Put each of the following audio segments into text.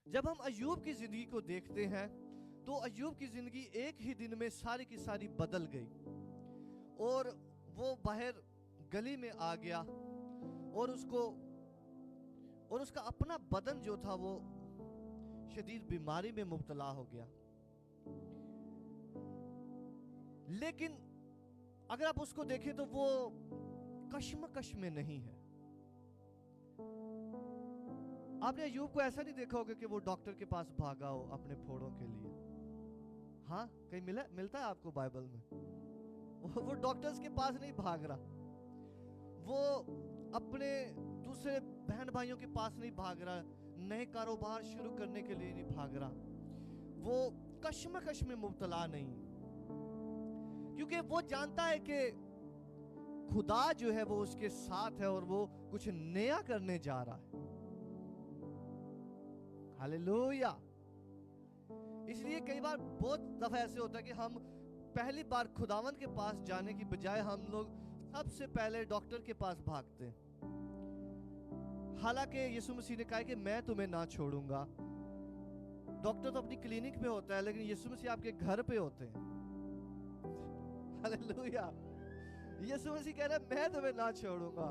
जब हम अय्यूब की जिंदगी को देखते हैं तो अय्यूब की जिंदगी एक ही दिन में सारी की सारी बदल गई और वो बाहर गली में आ गया और उसका अपना बदन जो था वो शदीद बीमारी में मुब्तला हो गया। लेकिन अगर आप उसको देखें तो वो कश्मकश में नहीं है। आपने अय्यूब को ऐसा नहीं देखा होगा कि वो डॉक्टर के पास भागा हो अपने फोड़ों के लिए। हाँ, कहीं मिलता है आपको बाइबल में? वो डॉक्टर्स के पास नहीं भाग रहा, वो अपने दूसरे बहन भाइयों के पास नहीं भाग रहा, नए कारोबार शुरू करने के लिए नहीं भाग रहा, वो कश्मकश में मुब्तला नहीं, क्योंकि वो जानता है कि खुदा जो है वो उसके साथ है और वो कुछ नया करने जा रहा है। हालेलुया। इसलिए कई बार बहुत दफा ऐसे होता है कि हम पहली बार खुदावन के पास जाने की बजाय हम लोग सबसे पहले डॉक्टर के पास भागते हैं। हालांकि यीशु मसीह ने कहा कि मैं तुम्हें ना छोड़ूंगा। डॉक्टर तो अपनी क्लिनिक पे होता है, लेकिन यीशु मसीह आपके घर पे होते हैं। हालेलुया। यीशु मसीह कह रहा है मैं तुम्हें ना छोड़ूंगा,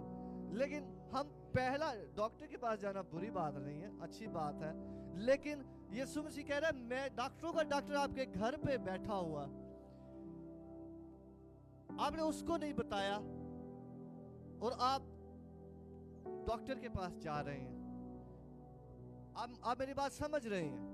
लेकिन हम पहला डॉक्टर के पास जाना बुरी बात नहीं है, अच्छी बात है, लेकिन यीशु मसीह कह रहा है मैं डॉक्टरों का डॉक्टर आपके घर पे बैठा हुआ, आपने उसको नहीं बताया और आप डॉक्टर के पास जा रहे हैं। आप मेरी बात समझ रहे हैं?